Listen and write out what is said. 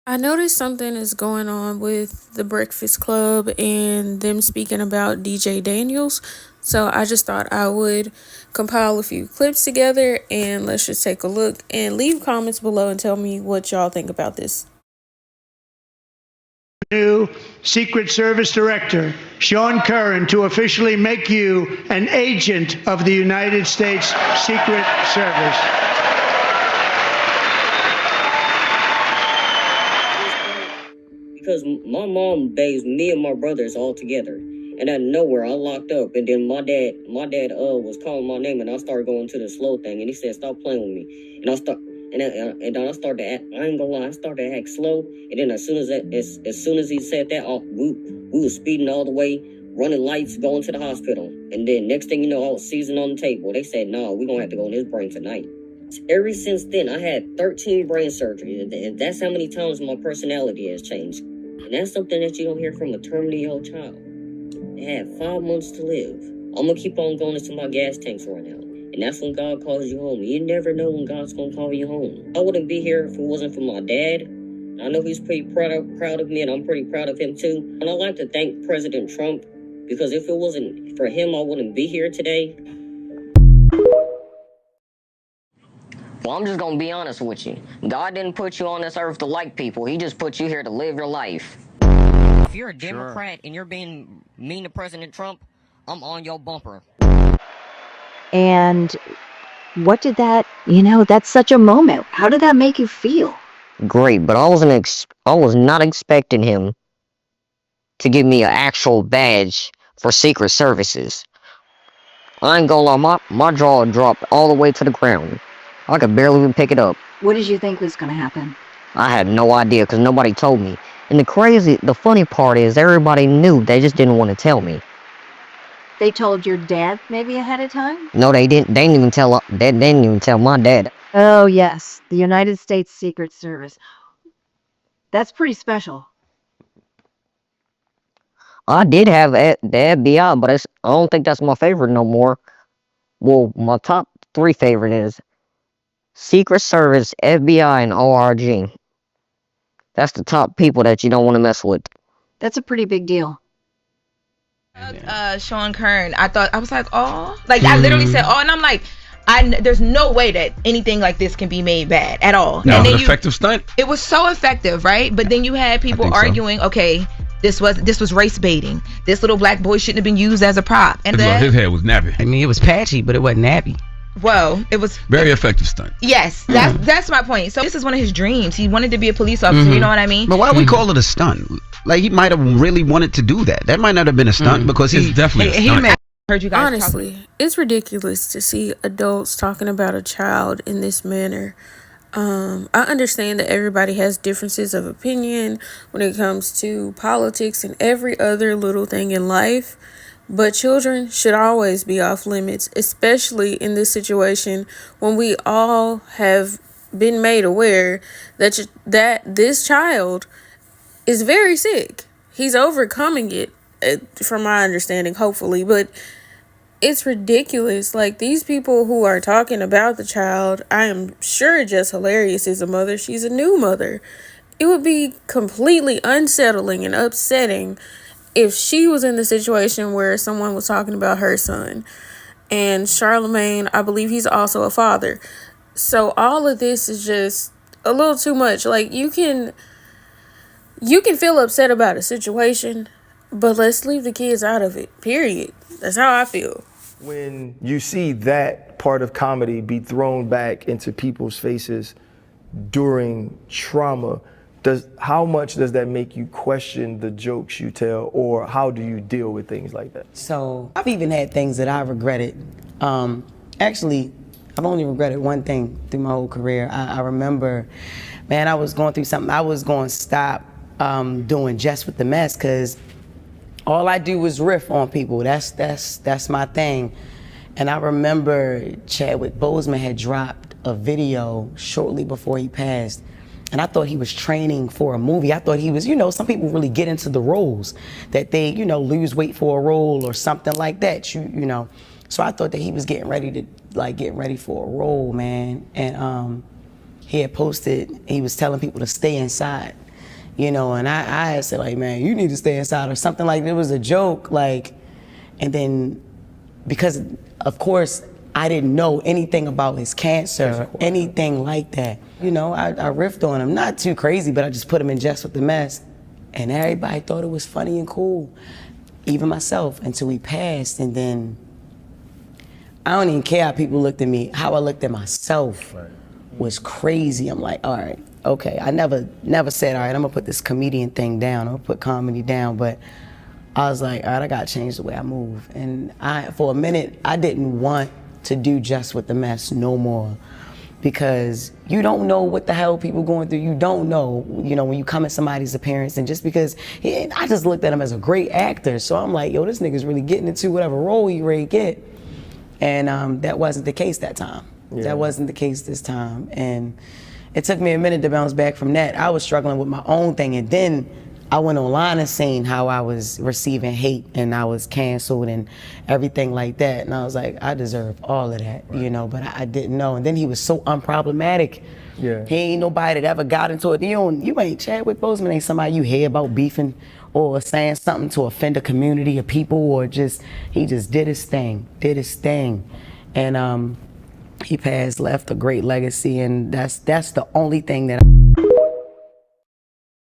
I noticed something is going on with the Breakfast Club and them speaking about DJ Daniels. So I just thought I would compile a few clips together and let's just take a look and leave comments below and tell me what y'all think about this. New Secret Service Director, Sean Curran, to officially make you an agent of the United States Secret Service. Because my mom bathed me and my brothers all together, and out of nowhere I locked up, and then my dad was calling my name, and I started going to the slow thing, and he said, "Stop playing with me," and I start. And then I started to act, I ain't gonna lie, I started to act slow. And then as soon as he said that, we was speeding all the way, running lights, going to the hospital. And then next thing you know, I was seizing on the table. They said, "No, we gonna have to go in his brain tonight." Ever since then, I had 13 brain surgery, and that's how many times my personality has changed. And that's something that you don't hear from a terminally ill child. They had 5 months to live. I'm gonna keep on going until my gas tanks run out. And that's when God calls you home. You never know when God's gonna call you home. I wouldn't be here if it wasn't for my dad. I know he's pretty proud of me, and I'm pretty proud of him too. And I'd like to thank President Trump, because if it wasn't for him, I wouldn't be here today. Well, I'm just gonna be honest with you. God didn't put you on this earth to like people. He just put you here to live your life. If you're a Democrat and you're being mean to President Trump, I'm on your bumper. And what did that's such a moment. How did that make you feel? Great, but I was not expecting him to give me an actual badge for Secret Services. I ain't gonna lie, my jaw dropped all the way to the ground. I could barely even pick it up. What did you think was going to happen? I had no idea because nobody told me. And the funny part is everybody knew, they just didn't want to tell me. They told your dad maybe ahead of time? No, they didn't. They didn't even tell my dad. Oh, yes. The United States Secret Service. That's pretty special. I did have the FBI, but I don't think that's my favorite no more. Well, my top three favorite is Secret Service, FBI, and ORG. That's the top people that you don't want to mess with. That's a pretty big deal. Sean Kern, I was like, oh, like I literally said, oh, and I'm like, there's no way that anything like this can be made bad at all. No, and an effective stunt. It was so effective, right? But then you had people arguing, okay, this was race baiting. This little black boy shouldn't have been used as a prop. And His head was nappy. I mean, it was patchy, but it wasn't nappy. Well, it was very effective stunt. Yes, that's my point. So this is one of his dreams. He wanted to be a police officer. You know what I mean? But why do we call it a stunt? Like, he might have really wanted to do that. That might not have been a stunt because it's definitely a stunt. Heard you guys Honestly, it's ridiculous to see adults talking about a child in this manner. I understand that everybody has differences of opinion when it comes to politics and every other little thing in life, but children should always be off limits, especially in this situation when we all have been made aware that this child is very sick. He's overcoming it, from my understanding, hopefully, but it's ridiculous. Like, these people who are talking about the child, I am sure just hilarious as a mother. She's a new mother. It would be completely unsettling and upsetting if she was in the situation where someone was talking about her son. And Charlemagne, I believe he's also a father. So all of this is just a little too much. Like, you can feel upset about a situation, but let's leave the kids out of it, period. That's how I feel. When you see that part of comedy be thrown back into people's faces during trauma, how much does that make you question the jokes you tell, or how do you deal with things like that? So I've even had things that I regretted. Actually, I've only regretted one thing through my whole career. I remember, man, I was going through something. I was going to stop doing Just with the Mess because all I do is riff on people. That's my thing. And I remember Chadwick Boseman had dropped a video shortly before he passed. And I thought he was training for a movie. I thought he was, some people really get into the roles that they, lose weight for a role or something like that, So I thought that he was getting ready for a role, man. And he had posted, he was telling people to stay inside. you know, and I had said like, man, you need to stay inside or something, like it was a joke, like, and then because of course I didn't know anything about his cancer, anything like that. You know, I riffed on him, not too crazy, but I just put him in Just with the Mess, and everybody thought it was funny and cool, even myself, until he passed. And then I don't even care how people looked at me. How I looked at myself was crazy. I'm like, all right, okay. I never said, all right, I'm gonna put this comedian thing down. I'm gonna put comedy down. But I was like, all right, I gotta change the way I move. And for a minute, I didn't want to do Just with the Mess no more, because you don't know what the hell people going through. You don't know, you know, when you come at somebody's appearance, and just because I just looked at him as a great actor. So I'm like, yo, this nigga's really getting into whatever role he ready to get. And that wasn't the case that time. Yeah. That wasn't the case this time. And it took me a minute to bounce back from that. I was struggling with my own thing, and then I went online and seen how I was receiving hate and I was canceled and everything like that. And I was like, I deserve all of that, you know, but I didn't know. And then he was so unproblematic. Yeah. He ain't nobody that ever got into it. You ain't Chadwick Boseman, ain't somebody you hear about beefing or saying something to offend a community of people, or he just did his thing. And he passed, left a great legacy, and that's the only thing that